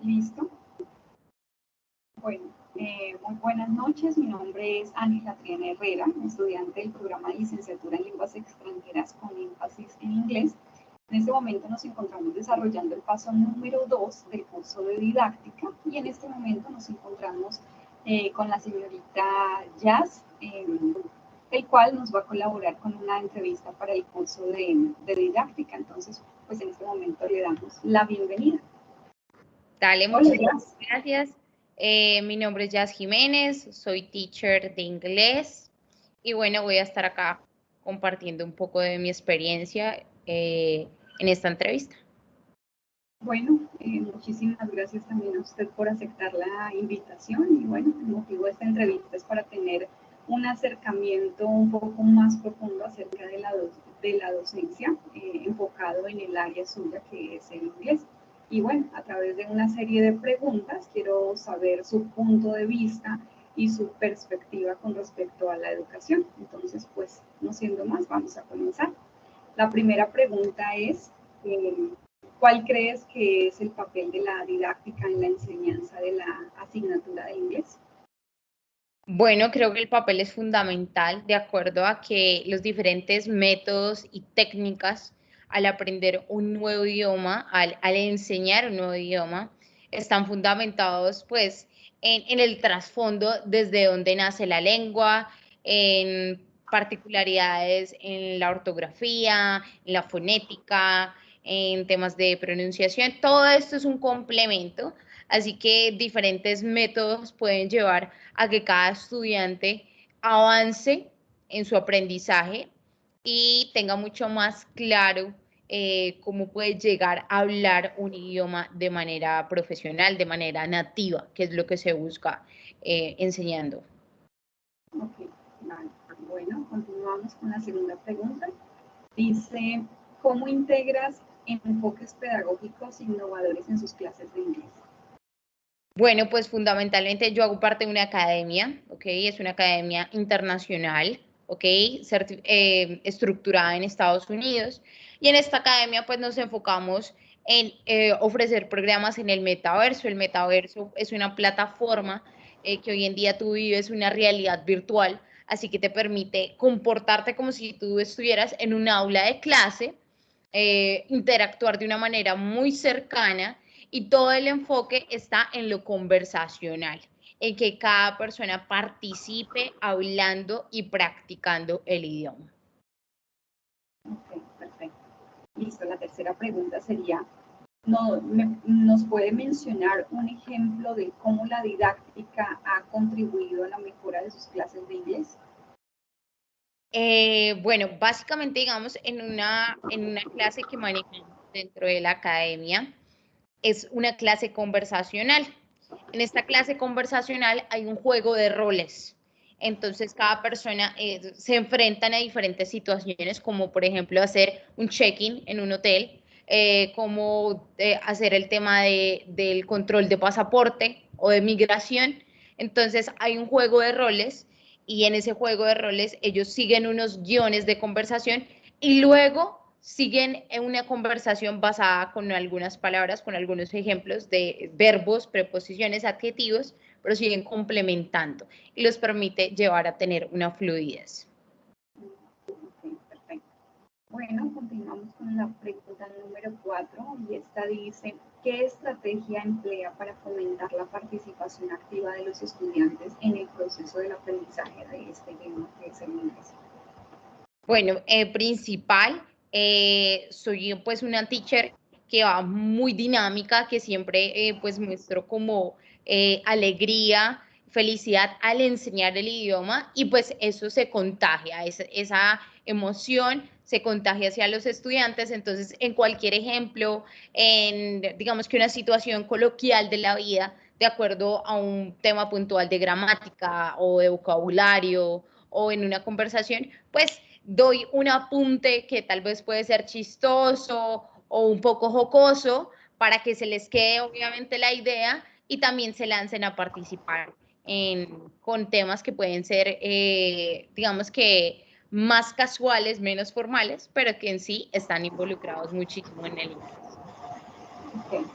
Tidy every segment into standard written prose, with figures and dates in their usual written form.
Listo. Bueno, muy buenas noches. Mi nombre es Ángela Triana Herrera, estudiante del programa de licenciatura en lenguas extranjeras con énfasis en inglés. En este momento nos encontramos desarrollando el paso número 2 del curso de didáctica y en este momento nos encontramos con la señorita Jazz, el cual nos va a colaborar con una entrevista para el curso de didáctica. Entonces, pues en este momento le damos la bienvenida. Dale, muchas gracias. Mi nombre es Jazz Jiménez, soy teacher de inglés y bueno, voy a estar acá compartiendo un poco de mi experiencia en esta entrevista. Bueno, muchísimas gracias también a usted por aceptar la invitación y bueno, el motivo de esta entrevista es para tener un acercamiento un poco más profundo acerca de la docencia, enfocado en el área suya que es el inglés. Y bueno, a través de una serie de preguntas quiero saber su punto de vista y su perspectiva con respecto a la educación. Entonces, pues, no siendo más, vamos a comenzar. La primera pregunta es, ¿cuál crees que es el papel de la didáctica en la enseñanza de la asignatura de inglés? Bueno, creo que el papel es fundamental de acuerdo a que los diferentes métodos y técnicas al aprender un nuevo idioma, al enseñar un nuevo idioma, están fundamentados pues en el trasfondo desde donde nace la lengua, en particularidades en la ortografía, en la fonética, en temas de pronunciación. Todo esto es un complemento, así que diferentes métodos pueden llevar a que cada estudiante avance en su aprendizaje y tenga mucho más claro cómo puede llegar a hablar un idioma de manera profesional, de manera nativa, que es lo que se busca enseñando. Ok, vale. Bueno, continuamos con la segunda pregunta. Dice, ¿cómo integras enfoques pedagógicos innovadores en sus clases de inglés? Bueno, pues fundamentalmente yo hago parte de una academia, ¿ok? Es una academia internacional, ¿ok? Estructurada en Estados Unidos. Y en esta academia pues nos enfocamos en ofrecer programas en el metaverso. El metaverso es una plataforma que hoy en día tú vives una realidad virtual, así que te permite comportarte como si tú estuvieras en un aula de clase, interactuar de una manera muy cercana y todo el enfoque está en lo conversacional, en que cada persona participe hablando y practicando el idioma. Ok, perfecto. Listo, la tercera pregunta sería, ¿nos puede mencionar un ejemplo de cómo la didáctica ha contribuido a la mejora de sus clases de inglés? Bueno, básicamente, digamos, en una clase que manejamos dentro de la academia, es una clase conversacional. En esta clase conversacional hay un juego de roles. Entonces, cada persona se enfrentan a diferentes situaciones, como por ejemplo hacer un check-in en un hotel, como hacer el tema del control de pasaporte o de migración. Entonces, hay un juego de roles y en ese juego de roles ellos siguen unos guiones de conversación y luego siguen en una conversación basada con algunas palabras, con algunos ejemplos de verbos, preposiciones, adjetivos, pero siguen complementando y los permite llevar a tener una fluidez. Ok, perfecto. Bueno, continuamos con la pregunta número 4 y esta dice, ¿qué estrategia emplea para fomentar la participación activa de los estudiantes en el proceso del aprendizaje de este idioma que es el inglés? Bueno, principal, soy pues una teacher que va muy dinámica, que siempre pues muestro como alegría, felicidad al enseñar el idioma y pues eso se contagia, esa emoción se contagia hacia los estudiantes, entonces en cualquier ejemplo, en digamos que una situación coloquial de la vida, de acuerdo a un tema puntual de gramática o de vocabulario o en una conversación, pues doy un apunte que tal vez puede ser chistoso o un poco jocoso para que se les quede obviamente la idea y también se lancen a participar con temas que pueden ser, digamos que más casuales, menos formales, pero que en sí están involucrados muchísimo en el inglés. Okay.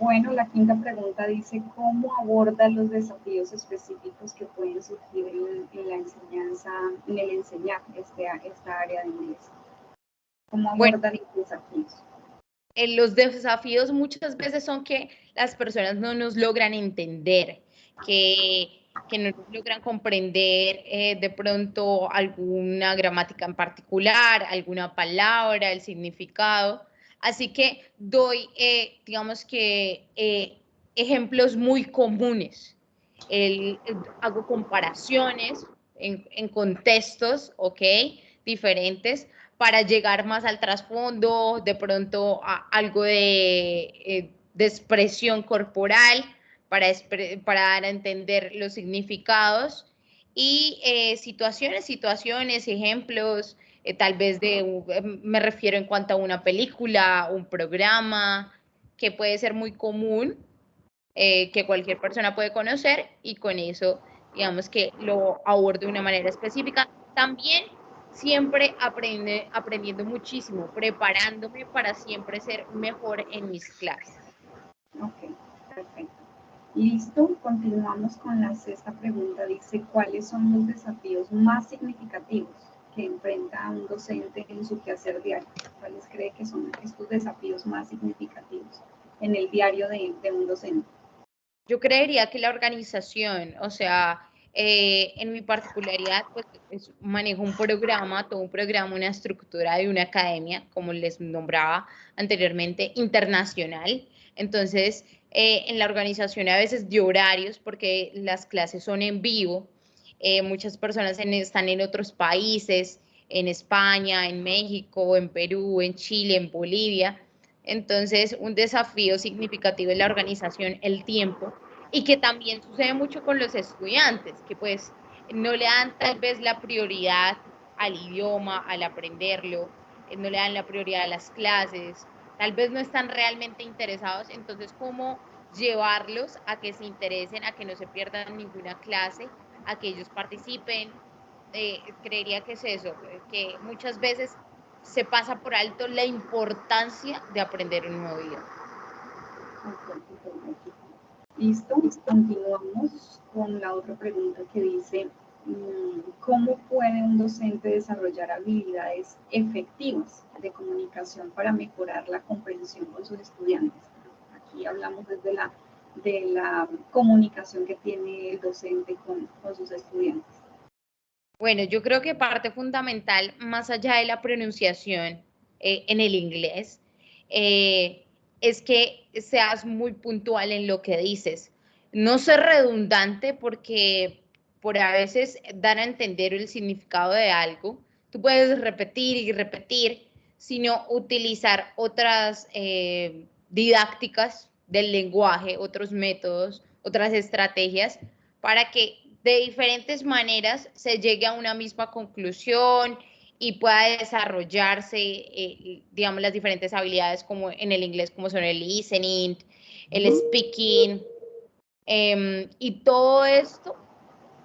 Bueno, la quinta pregunta dice, ¿cómo aborda los desafíos específicos que pueden surgir en la enseñanza, en el enseñar esta área de inglés? ¿Cómo Bueno, abordan los desafíos? los desafíos muchas veces son que las personas no nos logran entender, que no nos logran comprender de pronto alguna gramática en particular, alguna palabra, el significado. Así que doy, digamos que, ejemplos muy comunes. Hago comparaciones en contextos, ¿ok? Diferentes para llegar más al trasfondo, de pronto a algo de expresión corporal, para dar a entender los significados y situaciones, ejemplos, tal vez me refiero en cuanto a una película, un programa, que puede ser muy común, que cualquier persona puede conocer y con eso, digamos que lo abordo de una manera específica. También siempre aprendiendo muchísimo, preparándome para siempre ser mejor en mis clases. Ok, perfecto. Listo, continuamos con la sexta pregunta. Dice, ¿cuáles son los desafíos más significativos que enfrenta un docente en su quehacer diario? ¿Cuáles cree que son estos desafíos más significativos en el diario de un docente? Yo creería que la organización, o sea, en mi particularidad, pues manejo un programa, todo un programa, una estructura de una academia, como les nombraba anteriormente, internacional. Entonces, en la organización a veces de horarios, porque las clases son en vivo, muchas personas están en otros países, en España, en México, en Perú, en Chile, en Bolivia. Entonces, un desafío significativo es la organización, el tiempo, y que también sucede mucho con los estudiantes, que pues no le dan tal vez la prioridad al idioma, al aprenderlo, no le dan la prioridad a las clases, tal vez no están realmente interesados, entonces, ¿cómo llevarlos a que se interesen, a que no se pierdan ninguna clase, a que ellos participen? Creería que es eso, que muchas veces se pasa por alto la importancia de aprender un nuevo idioma. Listo, continuamos con la otra pregunta que dice, ¿cómo puede un docente desarrollar habilidades efectivas de comunicación para mejorar la comprensión con sus estudiantes? Aquí hablamos desde de la comunicación que tiene el docente con sus estudiantes. Bueno, yo creo que parte fundamental, más allá de la pronunciación en el inglés, es que seas muy puntual en lo que dices. No ser redundante porque por a veces dar a entender el significado de algo, tú puedes repetir y repetir, sino utilizar otras didácticas del lenguaje, otros métodos, otras estrategias para que de diferentes maneras se llegue a una misma conclusión y pueda desarrollarse, digamos, las diferentes habilidades como en el inglés, como son el listening, el speaking, y todo esto,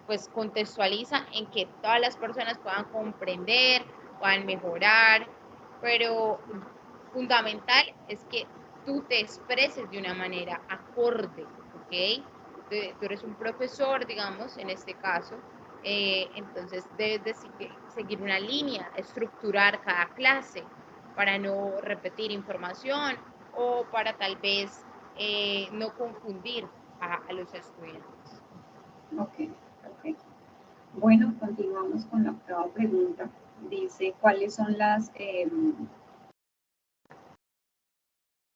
pues contextualiza en que todas las personas puedan comprender, puedan mejorar, pero fundamental es que tú te expreses de una manera acorde, ¿ok? Tú eres un profesor, digamos, en este caso, entonces debes seguir una línea, estructurar cada clase para no repetir información o para tal vez no confundir a los estudiantes. Ok, perfecto. Bueno, continuamos con la octava pregunta. Dice, ¿cuáles son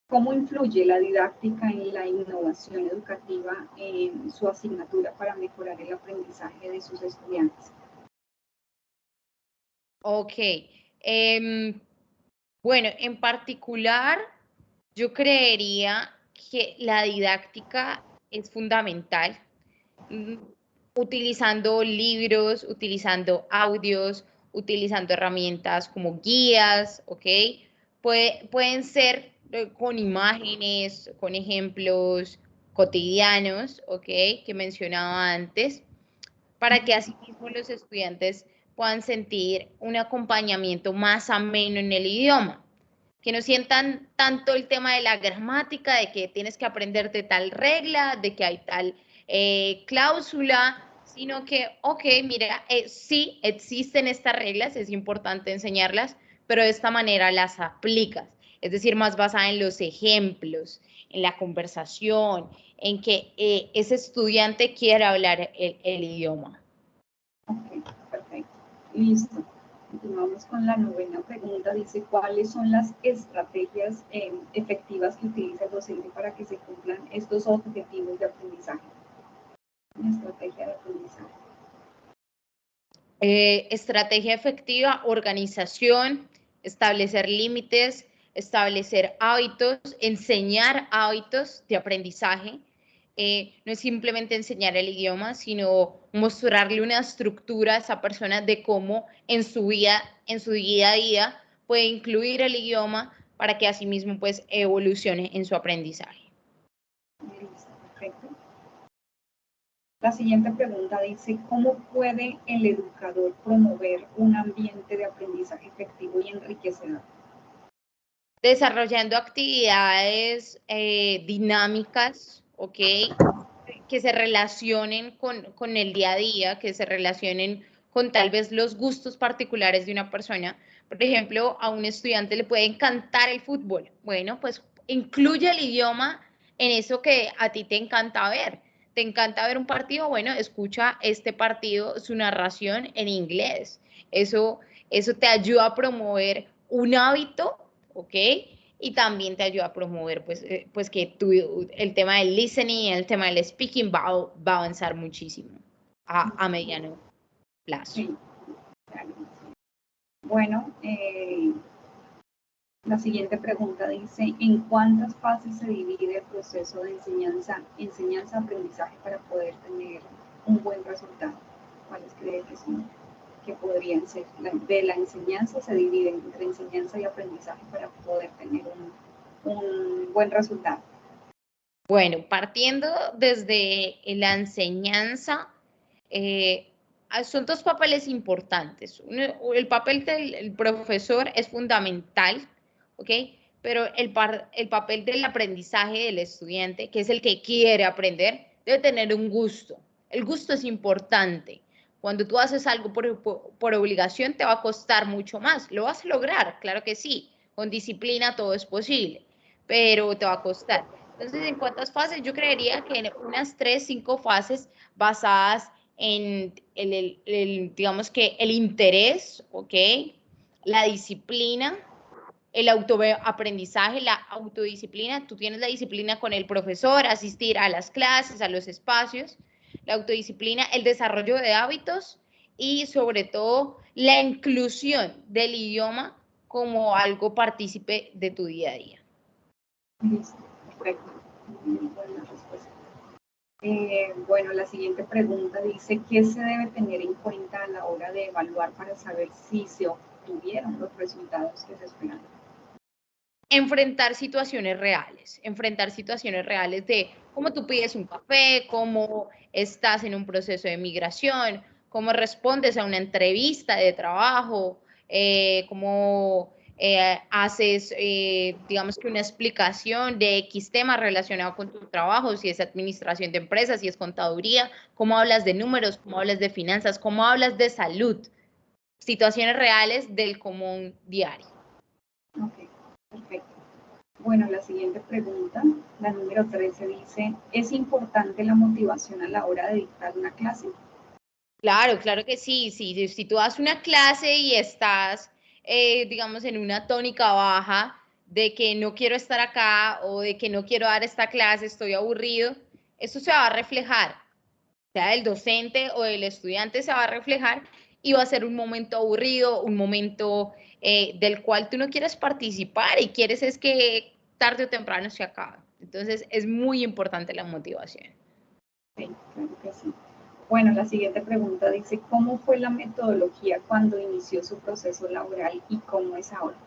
cómo influye la didáctica en la innovación educativa en su asignatura para mejorar el aprendizaje de sus estudiantes? Ok. Bueno, en particular, yo creería que la didáctica es fundamental, mm, utilizando libros, utilizando audios, utilizando herramientas como guías, ¿ok? Pueden ser con imágenes, con ejemplos cotidianos, ¿ok? Que mencionaba antes, para que asimismo los estudiantes puedan sentir un acompañamiento más ameno en el idioma. que no sientan tanto el tema de la gramática, de que tienes que aprenderte tal regla, de que hay tal cláusula, sino que, ok, mira, sí existen estas reglas, es importante enseñarlas, pero de esta manera las aplicas, es decir, más basada en los ejemplos, en la conversación, en que ese estudiante quiera hablar el idioma. Ok, perfecto. Listo. Continuamos con la novena pregunta. Dice, ¿cuáles son las estrategias efectivas que utiliza el docente para que se cumplan estos objetivos de aprendizaje? Una estrategia de aprendizaje. Estrategia efectiva, organización, establecer límites, establecer hábitos, enseñar hábitos de aprendizaje. No es simplemente enseñar el idioma, sino mostrarle una estructura a esa persona de cómo en su vida, en su día a día, puede incluir el idioma para que asimismo pues evolucione en su aprendizaje. Listo, perfecto. La siguiente pregunta dice, ¿cómo puede el educador promover un ambiente de aprendizaje efectivo y enriquecedor? Desarrollando actividades dinámicas, ¿ok? Que se relacionen con el día a día, que se relacionen con tal vez los gustos particulares de una persona. Por ejemplo, a un estudiante le puede encantar el fútbol. Bueno, pues incluye el idioma en eso que a ti te encanta ver. ¿Te encanta ver un partido? Bueno, escucha este partido, su narración en inglés. Eso te ayuda a promover un hábito, ¿ok? Y también te ayuda a promover pues que el tema del listening, el tema del speaking va a avanzar muchísimo a mediano plazo. Sí, claro. Bueno, la siguiente pregunta dice, ¿en cuántas fases se divide el proceso de enseñanza-aprendizaje para poder tener un buen resultado? ¿Cuáles cree que podrían ser? De la enseñanza se divide entre enseñanza y aprendizaje para poder tener un buen resultado. Bueno, partiendo desde la enseñanza, son dos papeles importantes. El papel del profesor es fundamental, ¿ok? Pero el papel del aprendizaje del estudiante, que es el que quiere aprender, debe tener un gusto. El gusto es importante. Cuando tú haces algo por obligación, te va a costar mucho más. Lo vas a lograr, claro que sí. Con disciplina todo es posible, pero te va a costar. Entonces, ¿en cuántas fases? Yo creería que en unas 3, 5 fases basadas en digamos que el interés, ¿ok? La disciplina, el autoaprendizaje, la autodisciplina. Tú tienes la disciplina con el profesor, asistir a las clases, a los espacios, la autodisciplina, el desarrollo de hábitos y sobre todo la inclusión del idioma como algo partícipe de tu día a día. Listo, perfecto. Muy buena respuesta. Bueno, la siguiente pregunta dice, ¿qué se debe tener en cuenta a la hora de evaluar para saber si se obtuvieron los resultados que se esperan? Enfrentar situaciones reales de cómo tú pides un café, cómo estás en un proceso de migración, cómo respondes a una entrevista de trabajo, cómo haces, digamos que una explicación de X tema relacionado con tu trabajo, si es administración de empresas, si es contaduría, cómo hablas de números, cómo hablas de finanzas, cómo hablas de salud, situaciones reales del común diario. Ok, perfecto. Bueno, la siguiente pregunta, la número 13, dice, ¿es importante la motivación a la hora de dictar una clase? Claro, claro que sí. Si tú das una clase y estás, digamos, en una tónica baja de que no quiero estar acá o de que no quiero dar esta clase, estoy aburrido, eso se va a reflejar, sea del docente o del estudiante se va a reflejar y va a ser un momento aburrido, un momento del cual tú no quieres participar y quieres es que tarde o temprano se acabe. Entonces es muy importante la motivación. Sí, claro que sí. Bueno, la siguiente pregunta dice, ¿cómo fue la metodología cuando inició su proceso laboral y cómo es ahora?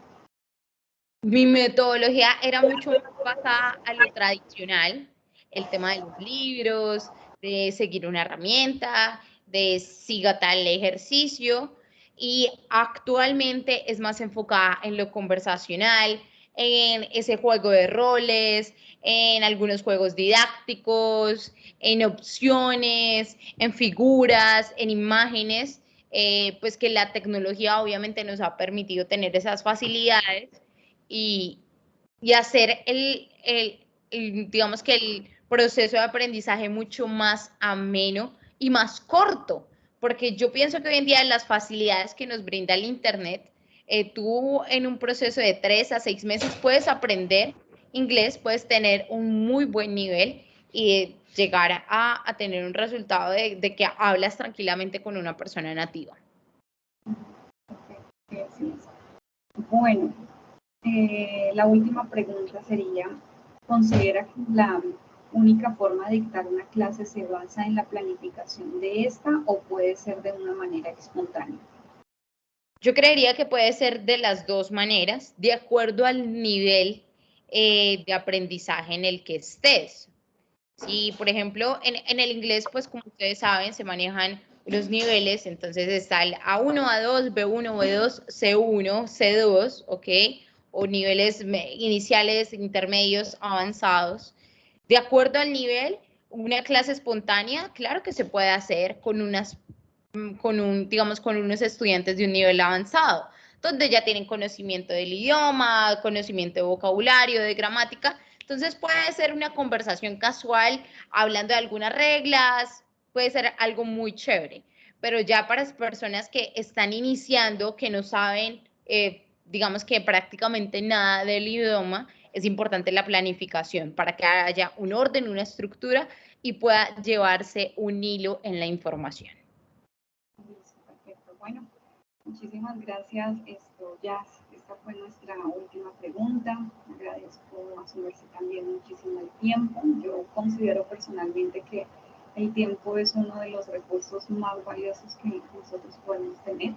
Mi metodología era mucho más basada a lo tradicional, el tema de los libros, de seguir una herramienta, de siga tal ejercicio, y actualmente es más enfocada en lo conversacional, en ese juego de roles, en algunos juegos didácticos, en opciones, en figuras, en imágenes, pues que la tecnología obviamente nos ha permitido tener esas facilidades y, y hacer digamos que el proceso de aprendizaje mucho más ameno y más corto, porque yo pienso que hoy en día las facilidades que nos brinda el Internet, tú en un proceso de 3 a 6 meses puedes aprender inglés, puedes tener un muy buen nivel y llegar a tener un resultado de que hablas tranquilamente con una persona nativa. Bueno, la última pregunta sería, ¿considera que la única forma de dictar una clase se basa en la planificación de esta o puede ser de una manera espontánea? Yo creería que puede ser de las dos maneras, de acuerdo al nivel de aprendizaje en el que estés. Si, por ejemplo, en el inglés, pues como ustedes saben, se manejan los niveles, entonces está el A1, A2, B1, B2, C1, C2, ¿ok? O niveles iniciales, intermedios, avanzados. De acuerdo al nivel, una clase espontánea, claro que se puede hacer digamos, con unos estudiantes de un nivel avanzado, donde ya tienen conocimiento del idioma, conocimiento de vocabulario, de gramática. Entonces puede ser una conversación casual, hablando de algunas reglas, puede ser algo muy chévere. Pero ya para las personas que están iniciando, que no saben, digamos que prácticamente nada del idioma, es importante la planificación para que haya un orden, una estructura y pueda llevarse un hilo en la información. Perfecto. Bueno, muchísimas gracias, esta fue nuestra última pregunta. Agradezco asumirse también muchísimo el tiempo. Yo considero personalmente que el tiempo es uno de los recursos más valiosos que nosotros podemos tener.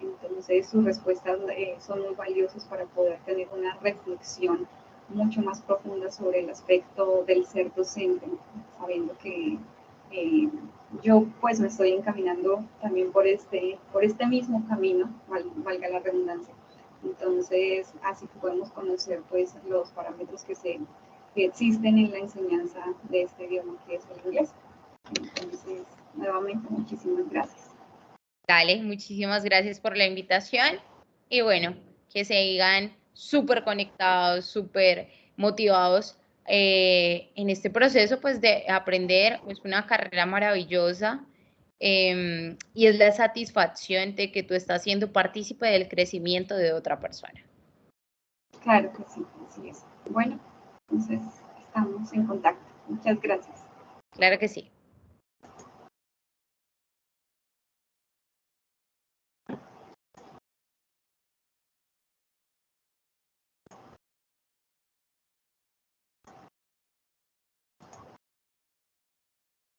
Entonces, sus respuestas son muy valiosas para poder tener una reflexión mucho más profunda sobre el aspecto del ser docente, sabiendo que yo pues me estoy encaminando también por este mismo camino, valga la redundancia. Entonces, así que podemos conocer pues los parámetros que existen en la enseñanza de este idioma que es el inglés. Entonces, nuevamente, muchísimas gracias. Dale, muchísimas gracias por la invitación y bueno, que sigan súper conectados, súper motivados en este proceso pues de aprender. Es una carrera maravillosa y es la satisfacción de que tú estás siendo partícipe del crecimiento de otra persona. Claro que sí, así es. Bueno, entonces estamos en contacto. Muchas gracias. Claro que sí.